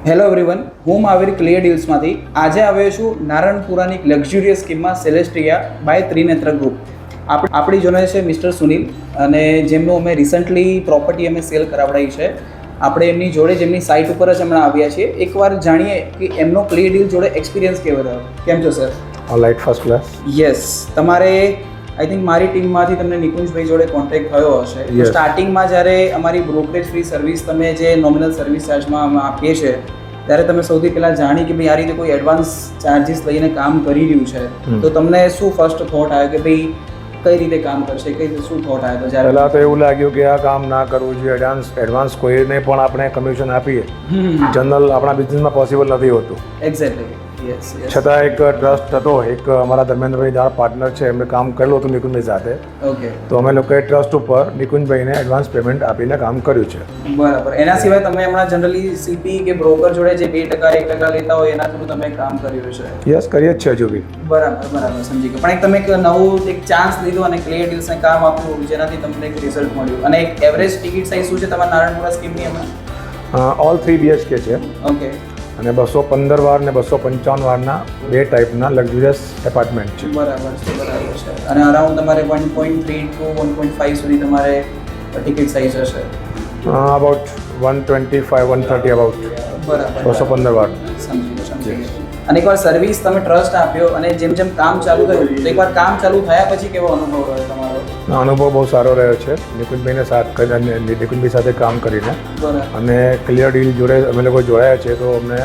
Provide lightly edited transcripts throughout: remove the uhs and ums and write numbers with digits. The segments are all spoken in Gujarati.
હેલો એવરીવન, હું મહાવીર ક્લિયર ડીલ્સમાંથી આજે આવ્યો છું નારણપુરાની એક લક્ઝુરિયસ સ્કીમમાં સેલેસ્ટિયા બાય ત્રિનેત્ર ગ્રુપ. આપણી જોડે છે મિસ્ટર સુનિલ, અને જેમનું અમે રિસન્ટલી પ્રોપર્ટી અમે સેલ કરાવડાવી છે. આપણે એમની જોડે જ એમની સાઇટ ઉપર જ હમણાં આવ્યા છીએ. એકવાર જાણીએ કે એમનો ક્લિયર ડીલ જોડે એક્સપિરિયન્સ કેવો રહ્યો. કેમ છો sir? All right, first class. Yes, તમારે આઈ થિંક મારી ટીમમાંથી તમને નિકુંજભાઈ જોડે કોન્ટેક્ટ થયો હશે. સ્ટાર્ટિંગમાં જ્યારે અમારી બ્રોકરેજ ફ્રી સર્વિસ તમે જે નોમિનલ સર્વિસ ચાર્જમાં અમે આપીએ છીએ, ત્યારે તમે સૌથી પહેલાં જાણી કે ભાઈ આ રીતે કોઈ એડવાન્સ ચાર્જિસ લઈને કામ કરી રહ્યું છે, તો તમને શું ફર્સ્ટ થોટ આવ્યો કે ભાઈ કઈ રીતે કામ કરશે, કઈ રીતે શું થોટ આવ્યો? જ્યારે પહેલાં તો એવું લાગ્યું કે આ કામ ના કરવું જોઈએ. એડવાન્સ કોઈને પણ આપણે કમિશન આપીએ, જનરલ આપણા બિઝનેસમાં પોસિબલ નથી હોતું. એક્ઝેક્ટલી. છતાં એક ટ્રસ્ટ હતો, એક અમારા ધર્મેન્દ્રભાઈ જરા પાર્ટનર છે, એમને કામ કરેલું હતું નિકુંજભાઈ સાથે. ઓકે. તો અમે લોકોએ ટ્રસ્ટ ઉપર નિકુંજભાઈને એડવાન્સ પેમેન્ટ આપીને કામ કર્યું છે. બરાબર. એના સિવાય તમે હમણાં જનરલી સીપી કે બ્રોકર જોડે જે 2% 1% લેતા હોય એના થ્રુ તમે કામ કર્યું છે? યસ, કરીએ જ છે હજુ બી. બરાબર, સમજી ગયો. પણ તમે એક નવું એક ચાન્સ લીધો અને ક્લિયર ડીલ્સને કામ આપ્યું, જેનાથી તમને એક રિઝલ્ટ મળ્યું. અને એક એવરેજ ટિકિટ સાઇઝ શું છે તમારા નારણપુરા સ્કીમની હમણાં? ઓલ 3 BHK છે. ઓકે. અને 215 વાર ને 255 વારના બે ટાઈપના લક્ઝુરિયસ એપાર્ટમેન્ટ છે. બરાબર છે. અને અરાઉન્ડ તમારે 1.3 to 1.5 સુધી તમારે ટિકિટ સાઇઝ હશે? About 125 130 about. બરાબર. 215 વાર. સમજી ગયો. અને એકવાર સર્વિસ તમે ટ્રસ્ટ આપ્યો અને જેમ જેમ કામ ચાલુ થયું, તો એકવાર કામ ચાલુ થયા પછી કેવો અનુભવ રહ્યો તમારો? અનુભવ બહુ સારો રહ્યો છે નિકુંજભાઈ સાથે કામ કરીને. અને ક્લિયર ડીલ જોડે અમે લોકો જોડાયા છે, તો અમને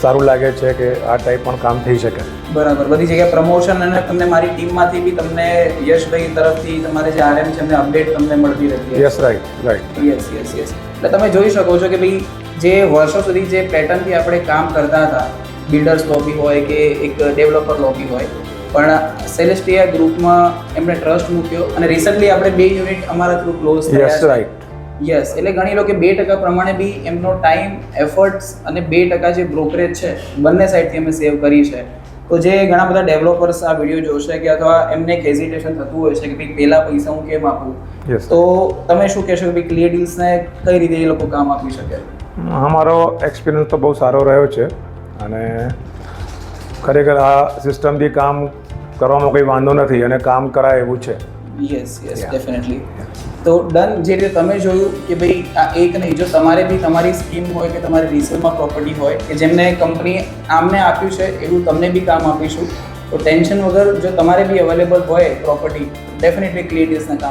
સારું લાગે છે કે આ ટાઈપ પણ કામ થઈ શકે. બરાબર. બધી જગ્યાએ પ્રમોશન અને તમને મારી ટીમમાંથી બી તમને યશભાઈ તરફથી તમારે જે RM છે એમને અપડેટ તમને મળતી રહેતી. Yes, right. યસ. એટલે તમે જોઈ શકો છો કે ભાઈ જે વર્ષો સુધી જે પેટર્નથી આપણે કામ કરતા હતા, બિલ્ડર્સ લોબી હોય કે એક ડેવલપર લોબી હોય, પણ સેલેસ્ટિયા ગ્રુપમાં એમણે ટ્રસ્ટ મૂક્યો અને રિસન્ટલી આપણે 2 યુનિટ અમારા થ્રુ ક્લોઝ થયા. Yes, right. યસ. એટલે ગણી લો કે 2% પ્રમાણે બી એમનો ટાઈમ, એફર્ટ્સ અને 2% જે બ્રોકરેજ છે બંને સાઈડથી અમે સેવ કરી છે. તો જે ઘણા બધા ડેવલપર્સ આ વિડીયો જોશે કે અથવા એમને એક હેઝિટેશન થતું હોય છે કે ભાઈ પહેલા પૈસા હું કેમ આપું, તો તમે શું કહેશો કે ભાઈ ક્લિયર ડીલ્સને કઈ રીતે એ લોકો કામ આપી શકે? અમારો એક્સપિરિયન્સ તો બહુ સારો રહ્યો છે, અને ખરેખર આ સિસ્ટમથી કામ કરવામાં કોઈ વાંધો નથી અને કામ કરાય એવું છે. Yes, definitely. તો ડન. જે રીતે તમે જોયું કે ભાઈ આ એક નહીં, જો તમારે બી તમારી સ્કીમ હોય કે તમારી રિસેલમાં પ્રોપર્ટી હોય કે જેમને કંપની આમને આપ્યું છે એવું તમને બી કામ આપીશું, તો ટેન્શન વગર જો તમારે બી અવેલેબલ હોય પ્રોપર્ટી, ડેફિનેટલી ક્લિયર ડીલ્સના કામ